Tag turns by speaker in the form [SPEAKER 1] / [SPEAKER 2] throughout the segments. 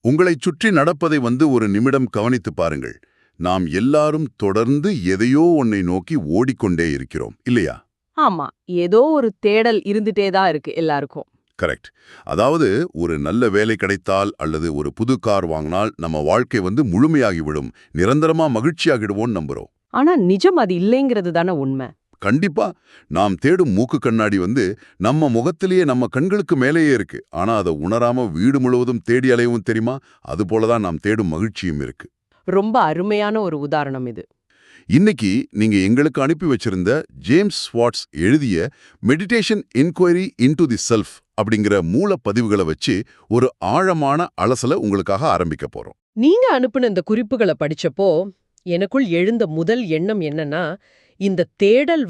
[SPEAKER 1] உங்களைச் சுற்றி நடப்பதை ஒரு நிமிடம் கவனித்து பாருங்கள். நாம் எல்லாரும் தொடர்ந்து எதையோ ஒன்னை நோக்கி ஓடிக்கொண்டே இருக்கிறோம் இல்லையா?
[SPEAKER 2] ஆமா, ஏதோ ஒரு தேடல் இருந்துட்டே தான் இருக்கு எல்லாருக்கும்.
[SPEAKER 1] கரெக்ட். அதாவது ஒரு நல்ல வேலை கிடைத்தால் அல்லது ஒரு புது கார் வாங்கினால் நம்ம வாழ்க்கை முழுமையாகிவிடும், நிரந்தரமா மகிழ்ச்சியாகிடுவோம் நம்புறோம்.
[SPEAKER 2] ஆனா நிஜம் அது இல்லைங்கிறது தானே உண்மை.
[SPEAKER 1] கண்டிப்பா. நாம் தேடும் மூக்கு கண்ணாடி நம்ம முகத்திலேயே நம்ம கண்களுக்கு மேலேயே இருக்கு. ஆனா அதை உணராம வீடு முழுவதும் தேடி அலையவும் தெரியுமா? அது போலதான் நாம் தேடும் மகிழ்ச்சியும் இருக்கு.
[SPEAKER 2] ரொம்ப அருமையான ஒரு உதாரணம் இது.
[SPEAKER 1] இன்னைக்கு நீங்க எங்களுக்கு அனுப்பி வச்சிருந்த ஜேம்ஸ் ஸ்வாட்ஸ் எழுதிய மெடிடேஷன் இன்குவைரி இன்டு தி செல்ஃப் அப்படிங்கிற மூல பதிவுகளை வச்சு ஒரு ஆழமான அலசலை உங்களுக்காக ஆரம்பிக்க போறோம்.
[SPEAKER 3] நீங்க அனுப்புன இந்த குறிப்புகளை படிச்சப்போ எனக்குள் எழுந்த முதல் எண்ணம் என்னன்னா, இந்த தேடல்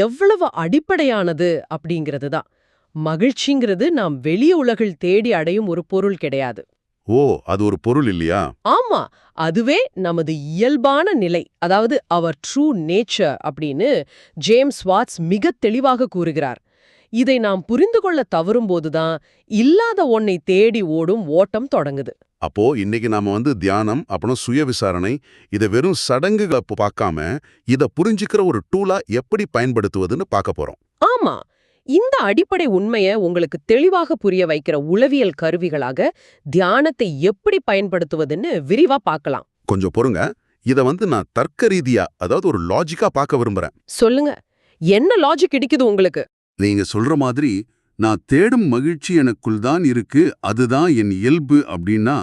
[SPEAKER 3] எவ்வளவு அடிப்படையானது அப்படிங்கிறது தான். மகிழ்ச்சிங்கிறது நாம் வெளிய உலகில் தேடி அடையும் ஒரு பொருள் கிடையாது.
[SPEAKER 1] ஓ, அது ஒரு பொருள் இல்லையா?
[SPEAKER 3] ஆமா, அதுவே நமது இயல்பான நிலை, அதாவது அவர் ட்ரூ நேச்சர் அப்படின்னு ஜேம்ஸ் வாட்ஸ் மிக தெளிவாக கூறுகிறார். இதை நாம் புரிந்து கொள்ள தவறும்போதுதான் இல்லாத ஒன்னை தேடி ஓடும் ஓட்டம் தொடங்குது.
[SPEAKER 1] அப்போ இன்னைக்கு நாம தியானம் அப்புறம் சுய விசாரணை இதை வெறும் சடங்குகளை பார்க்காம இதை புரிஞ்சுக்கிற ஒரு டூலா எப்படி பயன்படுத்துவதுன்னு பார்க்க போறோம்.
[SPEAKER 3] ஆமா, இந்த அடிப்படை உண்மையை உங்களுக்கு தெளிவாக புரிய வைக்கிற உளவியல் கருவிகளாக தியானத்தை எப்படி பயன்படுத்துவதுன்னு விரிவா பார்க்கலாம்.
[SPEAKER 1] கொஞ்சம் பொறுங்க. இதை நான் தர்க்க ரீதியா, அதாவது ஒரு லாஜிக்கா பார்க்க விரும்புறேன்.
[SPEAKER 3] சொல்லுங்க, என்ன லாஜிக் இடிக்குது உங்களுக்கு?
[SPEAKER 1] நீங்க சொல்ற மாதிரி நான் தேடும் மகிழ்ச்சி எனக்குள் தான் இருக்கு, அதுதான் என் இயல்பு அப்படின்னா,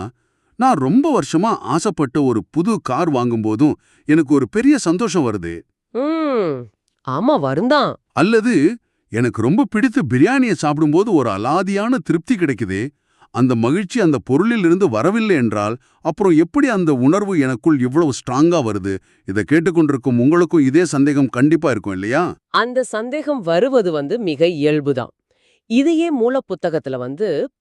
[SPEAKER 1] நான் ரொம்ப வருஷமா ஆசைப்பட்ட ஒரு புது கார் வாங்கும்போதும் எனக்கு ஒரு பெரிய சந்தோஷம் வருது.
[SPEAKER 3] ஆமா, வருந்தான்.
[SPEAKER 1] அல்லது எனக்கு ரொம்ப பிடித்த பிரியாணியை சாப்பிடும்போது ஒரு அலாதியான திருப்தி கிடைக்குதே, அந்த மகிழ்ச்சி அந்த பொருளில் இருந்து வரவில்லை என்றால் அப்புறம் எப்படி அந்த உணர்வு எனக்குள் இவ்வளவு ஸ்ட்ராங்கா வருது? இதை கேட்டுக்கொண்டிருக்கும் உங்களுக்கும் இதே சந்தேகம் கண்டிப்பா இருக்கும் இல்லையா?
[SPEAKER 3] அந்த சந்தேகம் வருவது மிக இயல்புதான். இதையே மூல புத்தகத்துல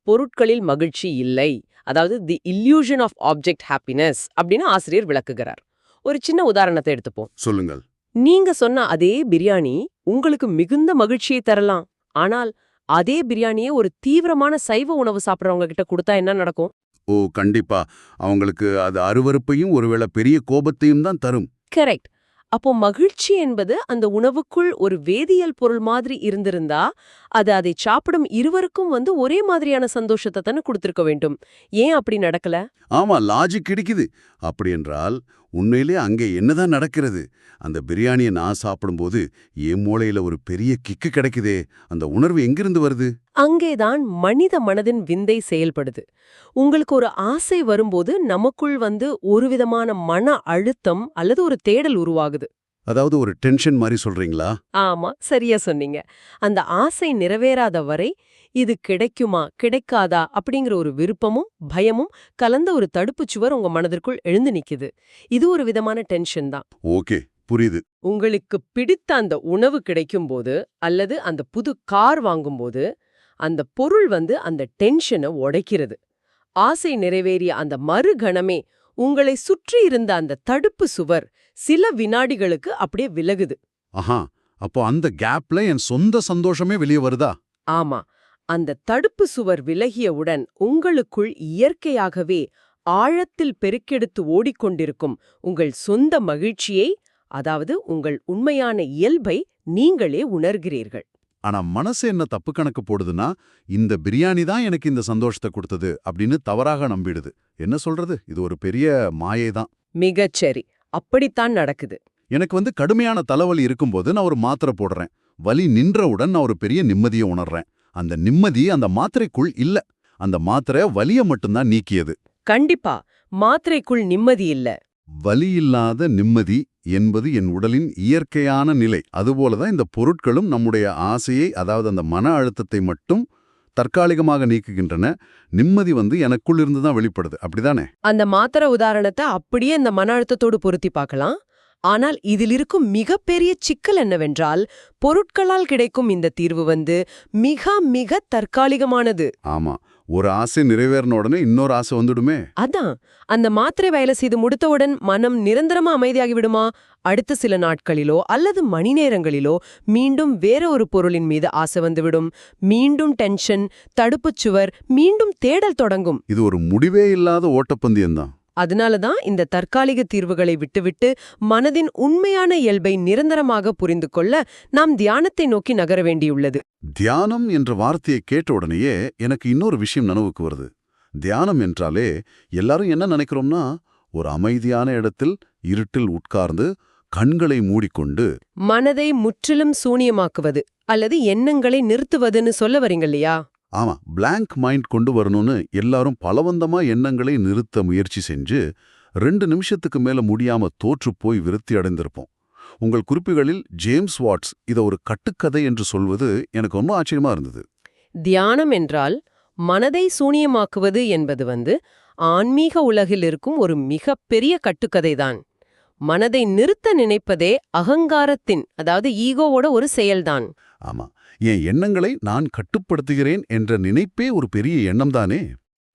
[SPEAKER 3] பொருட்களில் மகிழ்ச்சி இல்லை, அதாவது தி இல்யூஷன் ஆஃப் ஆப்ஜெக்ட் ஹாப்பினஸ் அப்படின்னு ஆசிரியர் விளக்குகிறார். ஒரு சின்ன உதாரணத்தை எடுத்துப்போம்.
[SPEAKER 1] சொல்லுங்கள்.
[SPEAKER 3] நீங்க சொன்ன அதே பிரியாணி உங்களுக்கு மிகுந்த மகிழ்ச்சியை தரலாம். ஆனால் அதே பிரியாணியை ஒரு தீவிரமான சைவ உணவு சாப்பிட்றவங்க கிட்ட கொடுத்தா என்ன நடக்கும்?
[SPEAKER 1] ஓ, கண்டிப்பா அவங்களுக்கு அது அருவருப்பையும் ஒருவேளை பெரிய கோபத்தையும் தான் தரும்.
[SPEAKER 3] கரெக்ட். அப்போ மகிழ்ச்சி என்பது அந்த உணவுக்குள் ஒரு வேதியியல் பொருள் மாதிரி இருந்திருந்தா அது அதை சாப்பிடும் இருவருக்கும் ஒரே மாதிரியான சந்தோஷத்தை தானே கொடுத்திருக்க வேண்டும். ஏன் அப்படி நடக்கல?
[SPEAKER 1] ஆமா, லாஜிக் கிடைக்குது. அப்படி என்றால் உண்மையிலே அங்கே என்னதான் நடக்கிறது? அந்த பிரியாணியை நான் சாப்பிடும்போது என் மூளையில ஒரு பெரிய கிக்கு கிடைக்குதே, அந்த உணர்வு எங்கிருந்து வருது?
[SPEAKER 3] அங்கேதான் மனித மனதின் விந்தை செயல்படுது. உங்களுக்கு ஒரு ஆசை வரும்போது நமக்குள் ஒரு விதமான மன அழுத்தம் அல்லது ஒரு தேடல் உருவாகுது.
[SPEAKER 1] அதாவது ஒரு டென்ஷன் மாதிரி சொல்றீங்களா?
[SPEAKER 3] ஆமா, சரியா சொன்னீங்க. அந்த ஆசை நிறைவேறாத வரை இது கிடைக்குமா கிடைக்காதா அப்படிங்கிற ஒரு விருப்பமும் பயமும் கலந்த ஒரு தடுப்புச் சுவர் உங்க மனதிற்குள் எழுந்து நிக்குது. இது ஒரு விதமான டென்ஷன் தான்.
[SPEAKER 1] ஓகே, புரியுது.
[SPEAKER 3] உங்களுக்கு பிடித்த அந்த உணவு கிடைக்கும்போது அல்லது அந்த புது கார் வாங்கும்போது அந்த பொருள் அந்த டென்ஷனை உடைக்கிறது. ஆசை நிறைவேறிய அந்த மறுகணமே உங்களை சுற்றி இருந்த அந்த தடுப்பு சுவர் சில வினாடிகளுக்கு அப்படியே விலகுது.
[SPEAKER 1] ஆஹா, அப்போ அந்த கேப்ல என் சொந்த சந்தோஷமே வெளியே வருதா?
[SPEAKER 3] ஆமா, அந்த தடுப்பு சுவர் விலகியவுடன் உங்களுக்குள் இயற்கையாகவே ஆழத்தில் பெருக்கெடுத்து ஓடிக்கொண்டிருக்கும் உங்கள் சொந்த மகிழ்ச்சியை, அதாவது உங்கள் உண்மையான இயல்பை நீங்களே உணர்கிறீர்கள்.
[SPEAKER 1] ஆனா மனசு என்ன தப்பு கணக்கு போடுதுன்னா, இந்த பிரியாணி தான் எனக்கு இந்த சந்தோஷத்தை கொடுத்தது அப்படின்னு தவறாக நம்பிடுது. என்ன சொல்றது? இது ஒரு பெரிய மாயை தான்.
[SPEAKER 3] மிகச்சரி, அப்படித்தான் நடக்குது.
[SPEAKER 1] எனக்கு கடுமையான தலைவலி இருக்கும்போது நான் ஒரு மாத்திரை போடுறேன். வலி நின்றவுடன் நான் ஒரு பெரிய நிம்மதியை உணர்றேன். அந்த நிம்மதி அந்த மாத்திரைக்குள் இல்ல. அந்த மாத்திரை வலிய மட்டும்தான் நீக்கியது.
[SPEAKER 3] கண்டிப்பா, மாத்திரைக்குள் நிம்மதி இல்ல.
[SPEAKER 1] வலி இல்லாத நிம்மதி என்பது என் உடலின் இயற்கையான நிலை. அதுபோலதான் இந்த பொருட்களும் நம்முடைய ஆசையை, அதாவது அந்த மன அழுத்தத்தை மட்டும் தற்காலிகமாக நீக்குகின்றன. நிம்மதி எனக்குள் இருந்து தான் வெளிப்படுது. அப்படிதானே?
[SPEAKER 3] அந்த மாத்திரை உதாரணத்தை அப்படியே இந்த மன அழுத்தத்தோடு பொருத்தி பார்க்கலாம். ஆனால் இதில் இருக்கும் மிகப்பெரிய சிக்கல் என்னவென்றால், பொருட்களால் கிடைக்கும் இந்த தீர்வு மிக மிக தற்காலிகமானது.
[SPEAKER 1] ஆமா, ஒரு ஆசை நிறைவேறின உடனே இன்னொரு ஆசை வந்துடுமே.
[SPEAKER 3] அதான், அந்த மாத்திரை வேலை செய்து முடித்தவுடன் மனம் நிரந்தரமா அமைதியாகி விடுமா? அடுத்த சில நாட்களிலோ அல்லது மணி நேரங்களிலோ மீண்டும் வேற ஒரு பொருளின் மீது ஆசை வந்துவிடும். மீண்டும் டென்ஷன், தடுப்புச் சுவர், மீண்டும் தேடல் தொடங்கும்.
[SPEAKER 1] இது ஒரு முடிவே இல்லாத ஓட்டப்பந்தயம்தான்.
[SPEAKER 3] அதனாலதான் இந்த தற்காலிக தீர்வுகளை விட்டுவிட்டு மனதின் உண்மையான இயல்பை நிரந்தரமாக புரிந்து கொள்ள நாம் தியானத்தை நோக்கி நகர வேண்டியுள்ளது.
[SPEAKER 1] தியானம் என்ற வார்த்தையை கேட்ட உடனேயே எனக்கு இன்னொரு விஷயம் நினைவுக்கு வருது. தியானம் என்றாலே எல்லாரும் என்ன நினைக்கிறோம்னா, ஒரு அமைதியான இடத்தில் இருட்டில் உட்கார்ந்து கண்களை மூடிக்கொண்டு
[SPEAKER 3] மனதை முற்றிலும் சூனியமாக்குவது அல்லது எண்ணங்களை நிறுத்துவதுன்னு சொல்ல வரீங்க இல்லையா?
[SPEAKER 1] ஆமா, பிளாங்க் மைண்ட் கொண்டு வரணும்னு எல்லாரும் பலவந்தமா எண்ணங்களை நிறுத்த முயற்சி செஞ்சு 2 நிமிஷத்துக்கு மேல முடியாம தோற்றுப்போய் விருத்தி அடைந்திருப்போம். உங்கள் குறிப்புகளில் ஜேம்ஸ் வாட்ஸ் இதை ஒரு கட்டுக்கதை என்று சொல்வது எனக்கு ரொம்ப ஆச்சரியமா இருந்தது.
[SPEAKER 3] தியானம் என்றால் மனதை சூனியமாக்குவது என்பது ஆன்மீக உலகில் இருக்கும் ஒரு மிகப்பெரிய கட்டுக்கதைதான். மனதை நிறுத்த நினைப்பதே அகங்காரத்தின், அதாவது ஈகோவோட ஒரு செயல்தான்.
[SPEAKER 1] ஆமா, என் எண்ணங்களை நான் கட்டுப்படுத்துகிறேன் என்ற நினைப்பே ஒரு பெரிய எண்ணம் தானே.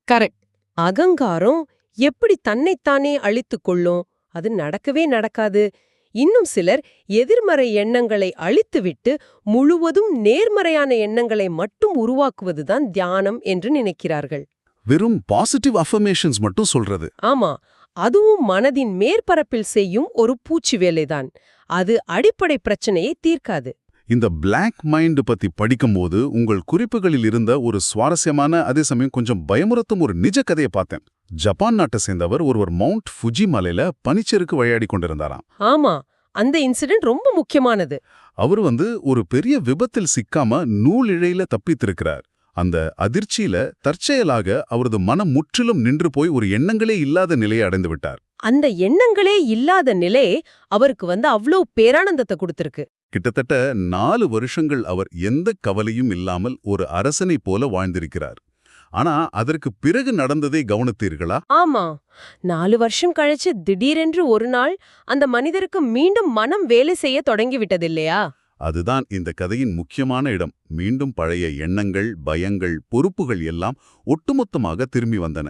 [SPEAKER 3] கரெக்ட். அகங்காரம் எப்படி தன்னைத்தானே அழித்துக் கொள்ளும்? அது நடக்கவே நடக்காது. இன்னும் சிலர் எதிர்மறை எண்ணங்களை அழித்துவிட்டு முழுவதும் நேர்மறையான எண்ணங்களை மட்டும் உருவாக்குவதுதான் தியானம் என்று நினைக்கிறார்கள்.
[SPEAKER 1] வெறும் பாசிட்டிவ் அஃபர்மேஷன்ஸ் மட்டும் சொல்றது.
[SPEAKER 3] ஆமா, அதுவும் மனதின் மேற்பரப்பில் செய்யும் ஒரு பூச்சி வேலைதான். அது அடிப்படை பிரச்சனையை தீர்க்காது.
[SPEAKER 1] இந்த பிளாக் மைண்ட் பத்தி படிக்கும்போது உங்கள் குறிப்புகளில் இருந்த ஒரு சுவாரஸ்யமான, அதே சமயம் கொஞ்சம் பயமுறுத்தும் ஒரு நிஜ கதையை பார்த்தேன். ஜப்பான் நாட்டை சேர்ந்தவர் ஒருவர் மவுண்ட் ஃபுஜி மலையில பனிச்சறுக்கு விளையாடி கொண்டிருந்தாராம்.
[SPEAKER 3] ஆமா, அந்த இன்சிடென்ட் ரொம்ப முக்கியமானது.
[SPEAKER 1] அவர் ஒரு பெரிய விபத்தில் சிக்காம நூல் இழையில தப்பித்திருக்கிறார். அந்த அதிர்ச்சியில தற்செயலாக அவரது மனம் முற்றிலும் நின்று போய் ஒரு எண்ணங்களே இல்லாத நிலையை அடைந்து விட்டார்.
[SPEAKER 3] அந்த எண்ணங்களே இல்லாத நிலை அவருக்கு அவ்வளோ பேரானந்தத்தை கொடுத்திருக்கு.
[SPEAKER 1] கிட்டத்தட்ட 4 வருஷங்கள் அவர் எந்த கவலையும் இல்லாமல் ஒரு அரசனை போல வாழ்ந்திருக்கிறார். ஆனா அதற்கு பிறகு நடந்ததை கவனித்தீர்களா?
[SPEAKER 3] ஆமா, 4 வருஷம் கழிச்சு திடீரென்று ஒரு நாள் அந்த மனிதருக்கு மீண்டும் மனம் வேலை செய்ய தொடங்கிவிட்டதில்லையா?
[SPEAKER 1] அதுதான் இந்த கதையின் முக்கியமான இடம். மீண்டும் பழைய எண்ணங்கள், பயங்கள், பொறுப்புகள் எல்லாம் ஒட்டுமொத்தமாக திரும்பி வந்தன.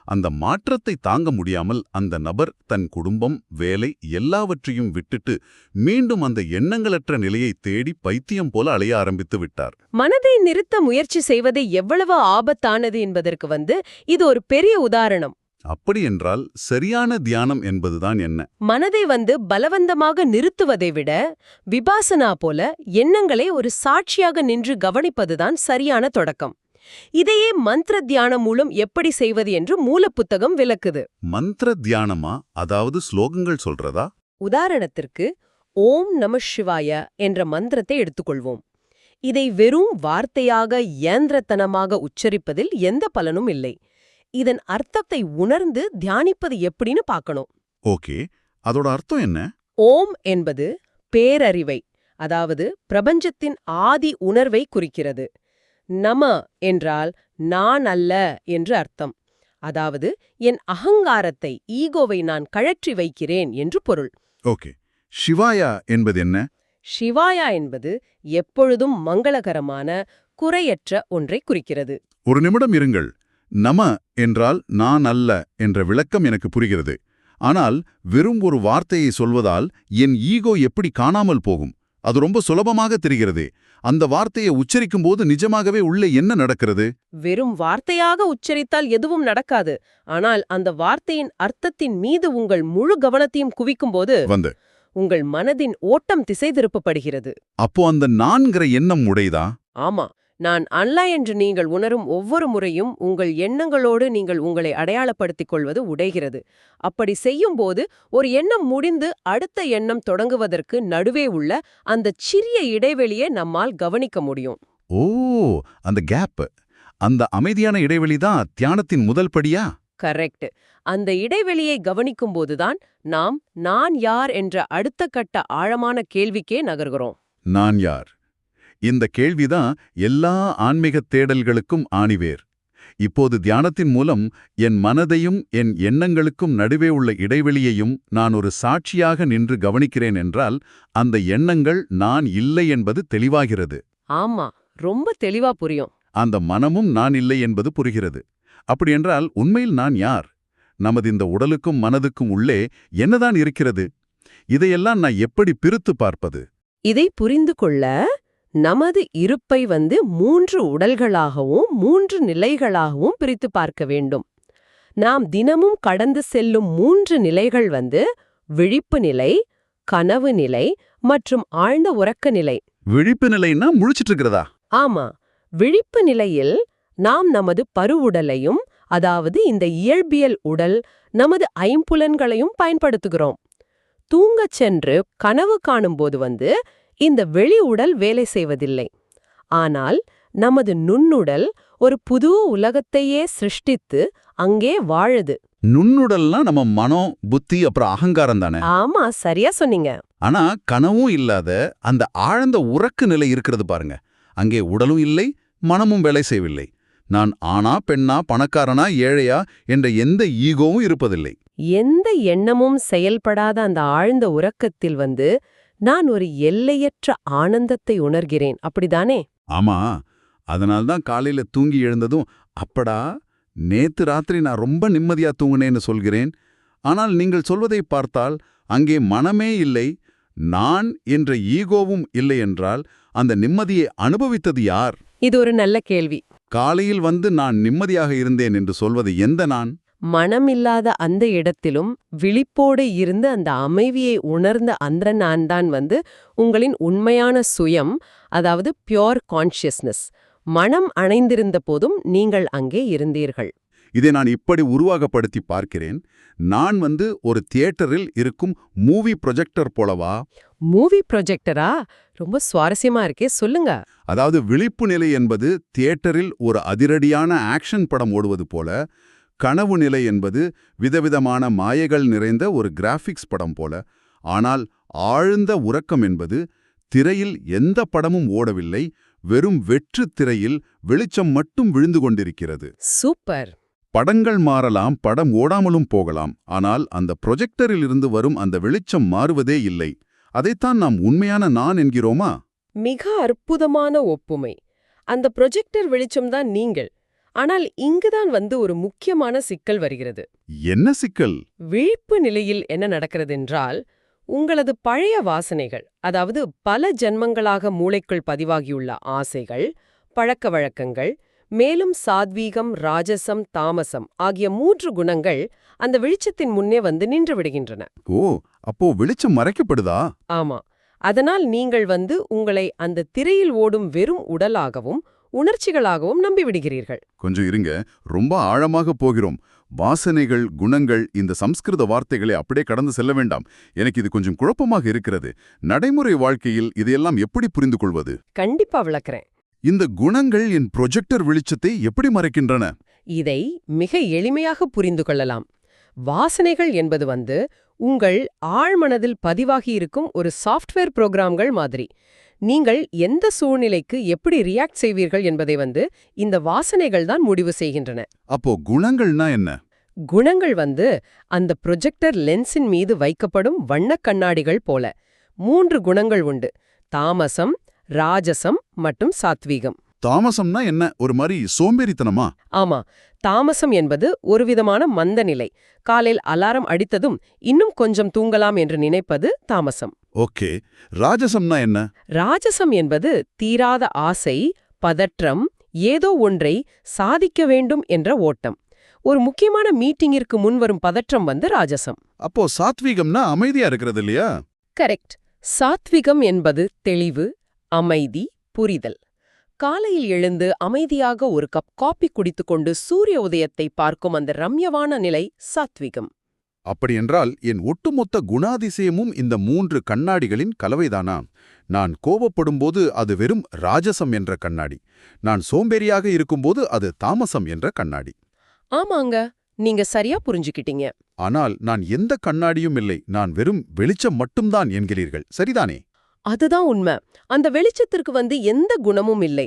[SPEAKER 1] அந்த மாற்றத்தை தாங்க முடியாமல் அந்த நபர் தன் குடும்பம், வேலை எல்லாவற்றையும் விட்டுட்டு மீண்டும் அந்த எண்ணங்களற்ற நிலையை தேடி பைத்தியம் போல அலைய ஆரம்பித்து விட்டார்.
[SPEAKER 3] மனதை நிறுத்த முயற்சி செய்வது எவ்வளவு ஆபத்தானது என்பதற்கு இது ஒரு பெரிய உதாரணம்.
[SPEAKER 1] அப்படியென்றால் சரியான தியானம் என்பதுதான் என்ன?
[SPEAKER 3] மனதை பலவந்தமாக நிறுத்துவதை விட விபாசனா போல எண்ணங்களை ஒரு சாட்சியாக நின்று கவனிப்பதுதான் சரியான தொடக்கம். இதையே மந்திர தியானம் மூலம் எப்படி செய்வது என்று மூலப்புத்தகம் விளக்குது.
[SPEAKER 1] மந்திர தியானமா? அதாவது ஸ்லோகங்கள் சொல்றதா?
[SPEAKER 3] உதாரணத்திற்கு ஓம் நம சிவாய என்ற மந்திரத்தை எடுத்துக்கொள்வோம். இதை வெறும் வார்த்தையாக இயந்திரத்தனமாக உச்சரிப்பதில் எந்த பலனும் இல்லை. இதன் அர்த்தத்தை உணர்ந்து தியானிப்பது எப்படின்னு பார்க்கணும்.
[SPEAKER 1] ஓகே, அதோட அர்த்தம் என்ன?
[SPEAKER 3] ஓம் என்பது பேரறிவை, அதாவது பிரபஞ்சத்தின் ஆதி உணர்வை குறிக்கிறது. நம என்றால் நான் அல்ல என்று அர்த்தம். அதாவது என் அகங்காரத்தை, ஈகோவை நான் கழற்றி வைக்கிறேன் என்று பொருள்.
[SPEAKER 1] ஓகே, சிவாயா என்பது என்ன?
[SPEAKER 3] சிவாயா என்பது எப்பொழுதும் மங்களகரமான, குறையற்ற ஒன்றை குறிக்கிறது.
[SPEAKER 1] ஒரு நிமிடம் இருங்கள். நம என்றால் நான் அல்ல என்ற விளக்கம் எனக்கு புரிகிறது. ஆனால் வெறும் ஒரு வார்த்தையை சொல்வதால் என் ஈகோ எப்படி காணாமல் போகும்? அது ரொம்ப சுலபமாக தெரிகிறதே. அந்த வார்த்தையை உச்சரிக்கும் போது நிஜமாகவே உள்ளே என்ன நடக்கிறது?
[SPEAKER 3] வெறும் வார்த்தையாக உச்சரித்தால் எதுவும் நடக்காது. ஆனால் அந்த வார்த்தையின் அர்த்தத்தின் மீது உங்கள் முழு கவனத்தையும் குவிக்கும்போது உங்கள் மனதின் ஓட்டம் திசை திருப்பப்படுகிறது.
[SPEAKER 1] அப்போ அந்த நான்கிற எண்ணம் உடையதா?
[SPEAKER 3] ஆமா, நான் அல்ல என்று நீங்கள் உணரும் ஒவ்வொரு முறையும் உங்கள் எண்ணங்களோடு நீங்கள் உங்களை அடையாளப்படுத்திக் கொள்வது உடைகிறது. அப்படி செய்யும்போது ஒரு எண்ணம் முடிந்து அடுத்த எண்ணம் தொடங்குவதற்கு நடுவே உள்ள அந்த சிறிய இடைவெளியை நம்மால் கவனிக்க முடியும்.
[SPEAKER 1] ஓ, அந்த கேப், அந்த அமைதியான இடைவெளி தான் தியானத்தின் முதல் படியா?
[SPEAKER 3] கரெக்ட். அந்த இடைவெளியை கவனிக்கும்போதுதான் நாம் நான் யார் என்ற அடுத்த கட்ட ஆழமான கேள்விக்கே நகர்கிறோம்.
[SPEAKER 1] நான் யார்? இந்த கேள்விதான் எல்லா ஆன்மீகத் தேடல்களுக்கும் ஆணிவேர். இப்போது தியானத்தின் மூலம் என் மனதையும் என் எண்ணங்களுக்கும் நடுவே உள்ள இடைவெளியையும் நான் ஒரு சாட்சியாக நின்று கவனிக்கிறேன் என்றால் அந்த எண்ணங்கள் நான் இல்லை என்பது தெளிவாகிறது.
[SPEAKER 3] ஆமா, ரொம்ப தெளிவா புரியும்.
[SPEAKER 4] அந்த மனமும் நான் இல்லை என்பது புரிகிறது. அப்படியென்றால் உண்மையில் நான் யார்? நமது இந்த உடலுக்கும் மனதுக்கும் உள்ளே என்னதான் இருக்கிறது? இதையெல்லாம் நான் எப்படி பிரித்து பார்ப்பது?
[SPEAKER 3] இதை புரிந்து கொள்ள நமது இருப்பை 3 உடல்களாகவும் 3 நிலைகளாகவும் பிரித்து பார்க்க வேண்டும். நாம் தினமும் கடந்து செல்லும் 3 நிலைகள் விழிப்பு நிலை, கனவு நிலை மற்றும் ஆழ்ந்த உறக்க நிலை.
[SPEAKER 4] விழிப்பு நிலைன்னா முழிச்சிட்டு இருக்கிறதா?
[SPEAKER 3] ஆமா, விழிப்பு நிலையில் நாம் நமது பருவுடலையும், அதாவது இந்த இயல்பியல் உடல், நமது ஐம்புலன்களையும் பயன்படுத்துகிறோம். தூங்கச் சென்று கனவு காணும்போது இந்த வெளி உடல் வேலை செய்வதில்லை. ஆனால் நமது நுண்ணுடல் ஒரு புது உலகத்தையே சிருஷ்டித்து அங்கே வாழுது.
[SPEAKER 4] நுண்ணுடல்னா நம்ம மனம், புத்தி அப்புறம் அகங்காரம் தானே?
[SPEAKER 3] ஆமா, சரியா சொன்னீங்க.
[SPEAKER 4] ஆனா கனவும் இல்லாத அந்த ஆழ்ந்த உறக்க நிலை இருக்கிறது பாருங்க. அங்கே உடலும் இல்லை, மனமும் வேலை செய்யவில்லை. நான் ஆணா பெண்ணா, பணக்காரனா ஏழையா என்ற எந்த ஈகோவும் இருப்பதில்லை.
[SPEAKER 3] எந்த எண்ணமும் செயல்படாத அந்த ஆழ்ந்த உறக்கத்தில் நான் ஒரு எல்லையற்ற ஆனந்தத்தை உணர்கிறேன், அப்படிதானே?
[SPEAKER 4] ஆமா, அதனால்தான் காலையில தூங்கி எழுந்ததும் அப்படா நேத்து ராத்திரி நான் ரொம்ப நிம்மதியா தூங்குனேன்னு சொல்கிறேன். ஆனால் நீங்கள் சொல்வதை பார்த்தால் அங்கே மனமே இல்லை, நான் என்ற ஈகோவும் இல்லை என்றால் அந்த நிம்மதியை அனுபவித்தது யார்?
[SPEAKER 3] இது ஒரு நல்ல கேள்வி.
[SPEAKER 4] காலையில் நான் நிம்மதியாக இருந்தேன் என்று சொல்வது எந்த நான்?
[SPEAKER 3] மனமில்லாத அந்த இடத்திலும் விழிப்போடு இருந்து அந்த அமைதியை உணர்ந்த அந்த நான் தான் உங்களின் உண்மையான சுயம், அதாவது பியோர் கான்ஷியஸ்னஸ். மனம் அணைந்திருந்த போதும் நீங்கள் அங்கே இருந்தீர்கள்.
[SPEAKER 4] இதை நான் இப்படி உருவாகப்படுத்தி பார்க்கிறேன். நான் ஒரு தியேட்டரில் இருக்கும் மூவி ப்ரொஜெக்டர் போலவா?
[SPEAKER 3] மூவி ப்ரொஜெக்டரா? ரொம்ப சுவாரஸ்யமா இருக்கே, சொல்லுங்க.
[SPEAKER 4] அதாவது விழிப்பு நிலை என்பது தியேட்டரில் ஒரு அதிரடியான ஆக்ஷன் படம் ஓடுவது போல, கனவு நிலை என்பது விதவிதமான மாயைகள் நிறைந்த ஒரு கிராஃபிக்ஸ் படம் போல. ஆனால் ஆழ்ந்த உறக்கம் என்பது திரையில் எந்த படமும் ஓடவில்லை, வெறும் வெற்று திரையில் வெளிச்சம் மட்டும் விழுந்து கொண்டிருக்கிறது.
[SPEAKER 3] சூப்பர்.
[SPEAKER 4] படங்கள் மாறலாம், படம் ஓடாமலும் போகலாம். ஆனால் அந்த ப்ரொஜெக்டரில் இருந்து வரும் அந்த வெளிச்சம் மாறுவதே இல்லை. அதைத்தான் நாம் உண்மையான நான் என்கிறோமா?
[SPEAKER 3] மிக அற்புதமான ஒப்புமை. அந்த ப்ரொஜெக்டர் வெளிச்சம்தான் நீங்கள். ஆனால் இங்குதான் ஒரு முக்கியமான சிக்கல் வருகிறது.
[SPEAKER 4] என்ன சிக்கல்?
[SPEAKER 3] விழிப்பு நிலையில் என்ன நடக்கிறதென்றால், உங்களது பழைய வாசனைகள், அதாவது பல ஜன்மங்களாக மூளைக்குள் பதிவாகியுள்ள ஆசைகள், பழக்க வழக்கங்கள், மேலும் சாத்வீகம், ராஜசம், தாமசம் ஆகிய 3 குணங்கள் அந்த வெளிச்சத்தின் முன்னே நின்று விடுகின்றன.
[SPEAKER 4] ஓ, அப்போ வெளிச்சம் மறைக்கப்படுதா?
[SPEAKER 3] ஆமா. அதனால் நீங்கள் உங்களை அந்த திரையில் ஓடும் வெறும் உடலாகவும் உணர்ச்சிகளாகவும் நம்பிவிடுகிறீர்கள்.
[SPEAKER 4] கொஞ்சம் இருங்க, ரொம்ப ஆழமாக போகிறோம். வாசனைகள், குணங்கள், இந்த சம்ஸ்கிருத வார்த்தைகளை அப்படியே கடந்து செல்ல வேண்டாம். எனக்கு இது கொஞ்சம் குழப்பமாக இருக்கிறது. நடைமுறை வாழ்க்கையில் இதையெல்லாம் எப்படி புரிந்து கொள்வது?
[SPEAKER 3] கண்டிப்பா விளக்குறேன்.
[SPEAKER 4] இந்த குணங்கள் என் ப்ரொஜெக்டர் வெளிச்சத்தை எப்படி மறைக்கின்றன?
[SPEAKER 3] இதை மிக எளிமையாக புரிந்து கொள்ளலாம். வாசனைகள் என்பது உங்கள் ஆழ்மனதில் பதிவாகியிருக்கும் ஒரு சாஃப்ட்வேர் புரோகிராம்கள் மாதிரி. நீங்கள் எந்த சூழ்நிலைக்கு எப்படி ரியாக்ட் செய்வீர்கள் என்பதை இந்த வாசனைகள் தான் முடிவு செய்கின்றன.
[SPEAKER 4] அப்போ குணங்கள்னா என்ன?
[SPEAKER 3] குணங்கள் அந்த ப்ரொஜெக்டர் லென்ஸின் மீது வைக்கப்படும் வண்ணக் கண்ணாடிகள் போல. 3 குணங்கள் உண்டு: தாமசம், ராஜசம் மற்றும் சாத்வீகம்.
[SPEAKER 4] தாமசம்னா என்ன? ஒரு மாதிரி சோம்பேறித்தனமா?
[SPEAKER 3] ஆமா, தாமசம் என்பது ஒருவிதமான மந்த நிலை. காலையில் அலாரம் அடித்ததும் இன்னும் கொஞ்சம் தூங்கலாம் என்று நினைப்பது தாமசம்.
[SPEAKER 4] ஓகே. ராஜசம்னா என்ன?
[SPEAKER 3] ராஜசம் என்பது தீராத ஆசை, பதற்றம், ஏதோ ஒன்றை சாதிக்க வேண்டும் என்ற ஓட்டம். ஒரு முக்கியமான மீட்டிங்கிற்கு முன் வரும் பதற்றம் ராஜசம்.
[SPEAKER 4] அப்போ சாத்வீகம்னா அமைதியா இருக்கிறது இல்லையா?
[SPEAKER 3] கரெக்ட். சாத்விகம் என்பது தெளிவு, அமைதி, புரிதல். காலையில் எழுந்து அமைதியாக ஒரு கப் காபி குடித்துக்கொண்டு சூரிய உதயத்தை பார்க்கும் அந்த ரம்யமான நிலை சாத்விகம்.
[SPEAKER 4] அப்படியென்றால் என் ஒட்டுமொத்த குணாதிசயமும் இந்த 3 கண்ணாடிகளின் கலவைதானா? நான் கோபப்படும்போது அது வெறும் ராஜசம் என்ற கண்ணாடி. நான் சோம்பேறியாக இருக்கும்போது அது தாமசம் என்ற கண்ணாடி.
[SPEAKER 3] ஆமாங்க, நீங்க சரியா புரிஞ்சுக்கிட்டீங்க.
[SPEAKER 4] ஆனால் நான் எந்த கண்ணாடியும் இல்லை, நான் வெறும் வெளிச்சம் மட்டும்தான் என்கிறீர்கள், சரிதானே?
[SPEAKER 3] அதுதான் உண்மை. அந்த வெளிச்சத்திற்கு எந்த குணமும் இல்லை.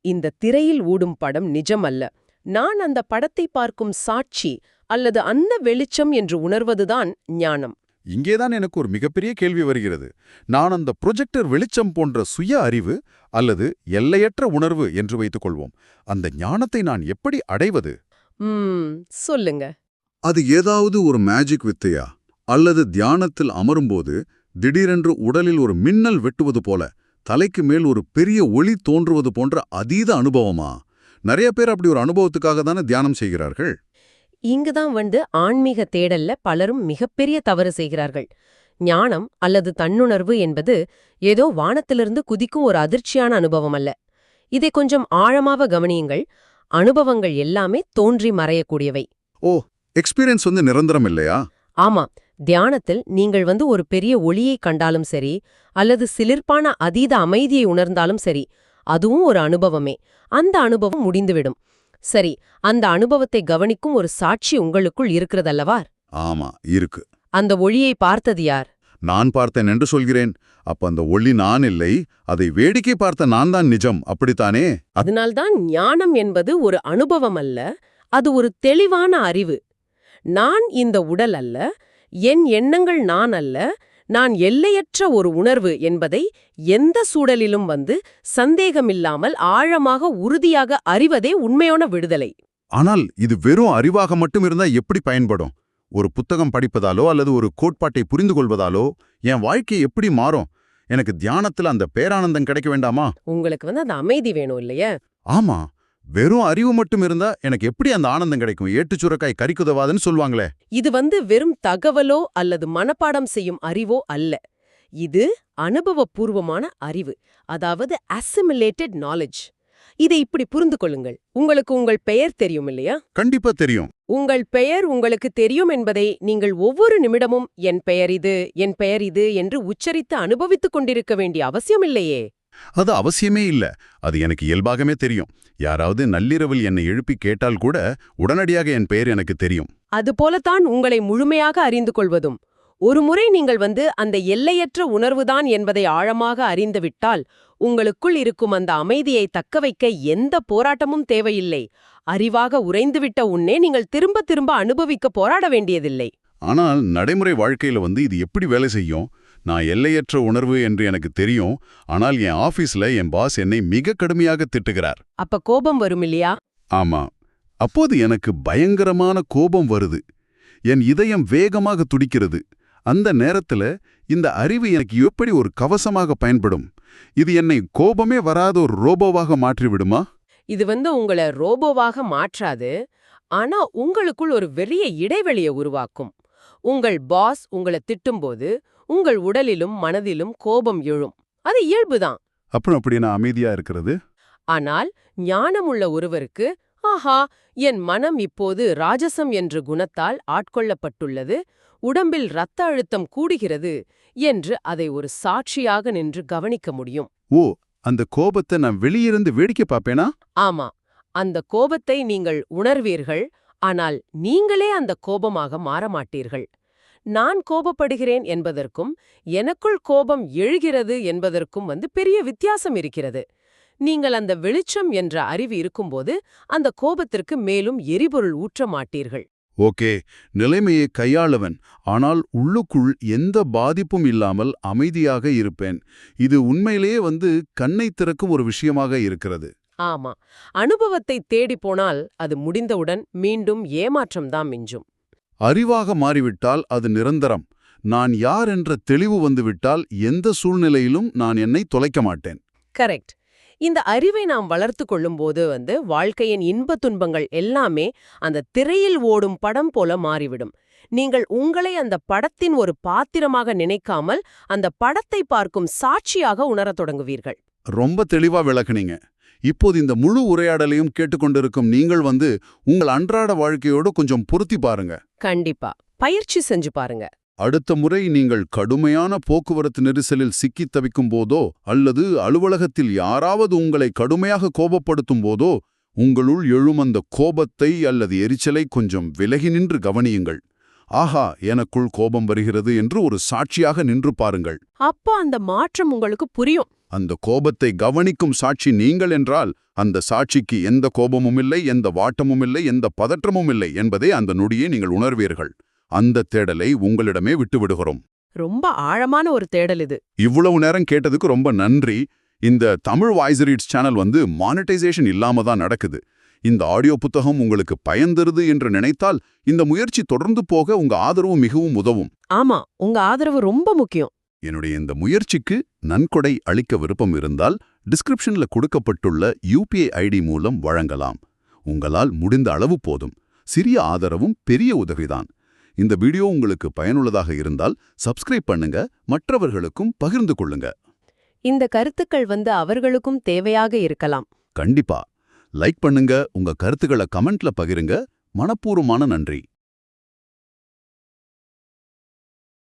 [SPEAKER 3] இந்த திரையில் ஊடும் படம் நிஜம் அல்ல. நான் அந்த படத்தை பார்க்கும் சாட்சி அல்லது அந்த வெளிச்சம் என்று உணர்வதுதான் ஞானம்.
[SPEAKER 4] இங்கேதான் எனக்கு ஒரு மிகப்பெரிய கேள்வி வருகிறது. நான் அந்த ப்ரொஜெக்டர் வெளிச்சம் போன்ற சுய அறிவு அல்லது எல்லையற்ற உணர்வு என்று வைத்துக்கொள்வோம். அந்த ஞானத்தை நான் எப்படி அடைவது?
[SPEAKER 3] சொல்லுங்க.
[SPEAKER 1] அது ஏதாவது ஒரு மேஜிக் வித்தையா? அல்லது தியானத்தில் அமரும்போது திடீரென்று உடலில் ஒரு மின்னல் வெட்டுவது போல தலைக்கு மேல் ஒரு பெரிய ஒளி தோன்றுவது போன்ற அதீத அனுபவமா? நிறைய பேர் அப்படி ஒரு அனுபவத்துக்காக தானே தியானம் செய்கிறார்கள்.
[SPEAKER 3] இங்குதான் ஆன்மீக தேடல்ல பலரும் மிகப்பெரிய தவறு செய்கிறார்கள். ஞானம் அல்லது தன்னுணர்வு என்பது ஏதோ வானத்திலிருந்து குதிக்கும் ஒரு அதிர்ச்சியான அனுபவம் அல்ல. இதை கொஞ்சம் ஆழமாக கவனியுங்கள். அனுபவங்கள் எல்லாமே தோன்றி மறையக்கூடியவை.
[SPEAKER 1] ஓ, எக்ஸ்பீரியன்ஸ் நிரந்தரம் இல்லையா?
[SPEAKER 3] ஆமா, தியானத்தில் நீங்கள் ஒரு பெரிய ஒளியை கண்டாலும் சரி, அல்லது சிலிர்ப்பான அதீத அமைதியை உணர்ந்தாலும் சரி, அதுவும் ஒரு அனுபவமே. அந்த அனுபவம் முடிந்துவிடும். சரி, அந்த அனுபவத்தை கவனிக்கும் ஒரு சாட்சி உங்களுக்குள் இருக்கிறதல்லவா?
[SPEAKER 1] ஆமா, இருக்கு.
[SPEAKER 3] அந்த ஒளியை பார்த்தது யார்?
[SPEAKER 1] நான் பார்த்தேன் என்று சொல்கிறேன். அப்ப அந்த ஒளி நான் இல்லை, அதை வேடிக்கை பார்த்த நான் தான் நிஜம், அப்படித்தானே?
[SPEAKER 3] அதனால்தான் ஞானம் என்பது ஒரு அனுபவம் அல்ல, அது ஒரு தெளிவான அறிவு. நான் இந்த உடல் அல்ல, என் எண்ணங்கள் நான் அல்ல, நான் எல்லையற்ற ஒரு உணர்வு என்பதை எந்த சூழலிலும் சந்தேகமில்லாமல் ஆழமாக உறுதியாக அறிவதே உண்மையான விடுதலை.
[SPEAKER 1] ஆனால் இது வெறும் அறிவாக மட்டும் இருந்தா எப்படி பயன்படும்? ஒரு புத்தகம் படிப்பதாலோ அல்லது ஒரு கோட்பாட்டை புரிந்து கொள்வதாலோ என் வாழ்க்கை எப்படி மாறும்? எனக்கு தியானத்துல அந்த பேரானந்தம் கிடைக்க வேண்டாமா?
[SPEAKER 3] உங்களுக்கு அந்த அமைதி வேணும் இல்லையா?
[SPEAKER 1] ஆமா, வெறும் அறிவு மட்டும் இருந்தா எனக்கு எப்படி அந்த ஆனந்தம் கிடைக்கும்? ஏட்டுச் சுரக்காய் கறிக்குதவாதுன்னு சொல்லுவாங்களே.
[SPEAKER 3] இது வெறும் தகவலோ அல்லது மனப்பாடம் செய்யும் அறிவோ அல்ல. இது அனுபவபூர்வமான அறிவு, அதாவது அசிமிலேட்டட் நாலேஜ். இதை இப்படி புரிந்து கொள்ளுங்கள். உங்களுக்கு உங்கள் பெயர் தெரியும் இல்லையா?
[SPEAKER 1] கண்டிப்பா தெரியும்.
[SPEAKER 3] உங்கள் பெயர் உங்களுக்கு தெரியும் என்பதை நீங்கள் ஒவ்வொரு நிமிடமும் என் பெயர் இது, என் பெயர் இது என்று உச்சரித்து அனுபவித்துக் கொண்டிருக்க வேண்டிய அவசியமில்லையே.
[SPEAKER 1] அது அவசியமே இல்ல. அது எனக்கு இயல்பாகவே தெரியும். யாராவது நள்ளிரவில் என்னை எழுப்பி கேட்டால் கூட உடனடியாக என் பெயர் எனக்கு தெரியும்.
[SPEAKER 3] அதுபோலத்தான் உங்களை முழுமையாக அறிந்து கொள்வதும். ஒருமுறை நீங்கள் அந்த எல்லையற்ற உணர்வுதான் என்பதை ஆழமாக அறிந்துவிட்டால் உங்களுக்குள் இருக்கும் அந்த அமைதியை தக்கவைக்க எந்த போராட்டமும் தேவையில்லை. அறிவாக உறைந்துவிட்ட உன்னே நீங்கள் திரும்ப திரும்ப அனுபவிக்க போராட வேண்டியதில்லை.
[SPEAKER 1] ஆனால் நடைமுறை வாழ்க்கையில இது எப்படி வேலை செய்யும்? நான் எல்லையற்ற உணர்வு என்று எனக்கு தெரியும். ஆனால் என் ஆபீஸ்ல என் பாஸ் என்னை மிக கடுமையாக திட்டுகிறார்.
[SPEAKER 3] அப்ப கோபம் வரும் இல்லையா?
[SPEAKER 1] ஆமா. அப்போது எனக்கு பயங்கரமான கோபம் வருது. என் இதயம் வேகமாக துடிக்கிறது. அந்த நேரத்துல இந்த அறிவு எனக்கு எப்படி ஒரு கவசமாக பயன்படும்? இது என்னை கோபமே வராத ஒரு ரோபோவாக மாற்றிவிடுமா?
[SPEAKER 3] இது உங்களை ரோபோவாக மாற்றாது. ஆனா உங்களுக்குள் ஒரு பெரிய இடைவெளியை உருவாக்கும். உங்கள் பாஸ் உங்களை திட்டும்போது உங்கள் உடலிலும் மனதிலும் கோபம் எழும். அது இயல்புதான்.
[SPEAKER 1] அப்புறம் அப்படி நான் அமைதியா இருக்கிறது.
[SPEAKER 3] ஆனால் ஞானமுள்ள ஒருவருக்கு, ஆஹா, என் மனம் இப்போது ராஜசம் என்ற குணத்தால் ஆட்கொள்ளப்பட்டுள்ளது, உடம்பில் இரத்த அழுத்தம் கூடுகிறது என்று அதை ஒரு சாட்சியாக நின்று கவனிக்க முடியும்.
[SPEAKER 1] ஓ, அந்த கோபத்தை நான் வெளியிருந்து வேடிக்கை பார்ப்பேனா?
[SPEAKER 3] ஆமா, அந்த கோபத்தை நீங்கள் உணர்வீர்கள். ஆனால் நீங்களே அந்த கோபமாக மாறமாட்டீர்கள். நான் கோபப்படுகிறேன் என்பதற்கும் எனக்குள் கோபம் எழுகிறது என்பதற்கும் பெரிய வித்தியாசம் இருக்கிறது. நீங்கள் அந்த வெளிச்சம் என்ற அறிவு இருக்கும்போது அந்த கோபத்திற்கு மேலும் எரிபொருள் ஊற்ற மாட்டீர்கள்.
[SPEAKER 1] ஓகே, நிலைமையை கையாளவன், ஆனால் உள்ளுக்குள் எந்த பாதிப்பும் இல்லாமல் அமைதியாக இருப்பேன். இது உண்மையிலேயே கண்ணை திறக்கும் ஒரு விஷயமாக இருக்கிறது.
[SPEAKER 3] ஆமா, அனுபவத்தை தேடி போனால் அது முடிந்தவுடன் மீண்டும் ஏமாற்றம்தான் மிஞ்சும்.
[SPEAKER 1] அறிவாக மாறிவிட்டால் அது நிரந்தரம். நான் யார் என்ற தெளிவு வந்துவிட்டால் எந்த சூழ்நிலையிலும் நான் என்னை தொலைக்க மாட்டேன்.
[SPEAKER 3] கரெக்ட். இந்த அறிவை நாம் வளர்த்து கொள்ளும்போது வாழ்க்கையின் இன்ப துன்பங்கள் எல்லாமே அந்த திரையில் ஓடும் படம் போல மாறிவிடும். நீங்கள் உங்களை அந்த படத்தின் ஒரு பாத்திரமாக நினைக்காமல் அந்த படத்தை பார்க்கும் சாட்சியாக உணரத் தொடங்குவீர்கள்.
[SPEAKER 1] ரொம்ப தெளிவா விளக்குனீங்க. இப்போது இந்த முழு உரையாடலையும் கேட்டுக்கொண்டிருக்கும் நீங்கள் உங்கள் அன்றாட வாழ்க்கையோடு கொஞ்சம் பொருத்தி பாருங்க.
[SPEAKER 3] கண்டிப்பா பயிற்சி செஞ்சு பாருங்க.
[SPEAKER 1] அடுத்த முறை நீங்கள் கடுமையான போக்குவரத்து நெரிசலில் சிக்கித் தவிக்கும் போதோ அல்லது அலுவலகத்தில் யாராவது உங்களை கடுமையாக கோபப்படுத்தும் போதோ உங்களுள் எழும் அந்த கோபத்தை அல்லது எரிச்சலை கொஞ்சம் விலகி நின்று கவனியுங்கள். ஆஹா, எனக்குள் கோபம் வருகிறது என்று ஒரு சாட்சியாக நின்று பாருங்கள்.
[SPEAKER 3] அப்போ அந்த மாற்றம் உங்களுக்கு புரியும்.
[SPEAKER 1] அந்த கோபத்தை கவனிக்கும் சாட்சி நீங்கள் என்றால் அந்த சாட்சிக்கு எந்த கோபமும் இல்லை, எந்த வாட்டமும் இல்லை, எந்த பதற்றமும் இல்லை என்பதே அந்த நொடியை நீங்கள் உணர்வீர்கள்.
[SPEAKER 4] அந்த தேடலை உங்களிடமே விட்டுவிடுகிறோம்.
[SPEAKER 3] ரொம்ப ஆழமான ஒரு தேடல் இது.
[SPEAKER 4] இவ்வளவு நேரம் கேட்டதுக்கு ரொம்ப நன்றி. இந்த Tamil voice reads channel monetisation இல்லாம தான் நடக்குது. இந்த ஆடியோ புத்தகம் உங்களுக்கு பயன்தருது என்று நினைத்தால் இந்த முயற்சி தொடர்ந்து போக உங்க ஆதரவு மிகவும் உதவும்.
[SPEAKER 3] ஆமா, உங்க ஆதரவு ரொம்ப முக்கியம்.
[SPEAKER 4] என்னுடைய இந்த முயற்சிக்கு நன்கொடை அளிக்க விருப்பம் இருந்தால் டிஸ்கிரிப்ஷன்ல கொடுக்கப்பட்டுள்ள UPI ஐடி மூலம் வழங்கலாம். உங்களால் முடிந்த அளவு போதும். சிறிய ஆதரவும் பெரிய உதவிதான். இந்த வீடியோ உங்களுக்கு பயனுள்ளதாக இருந்தால் சப்ஸ்கிரைப் பண்ணுங்க, மற்றவர்களுக்கும் பகிர்ந்து கொள்ளுங்க.
[SPEAKER 3] இந்த கருத்துக்கள் அவர்களுக்கும் தேவையாக இருக்கலாம்.
[SPEAKER 4] கண்டிப்பா லைக் பண்ணுங்க, உங்க கருத்துக்களை கமெண்ட்ல பகிருங்க. மனப்பூர்வமான நன்றி.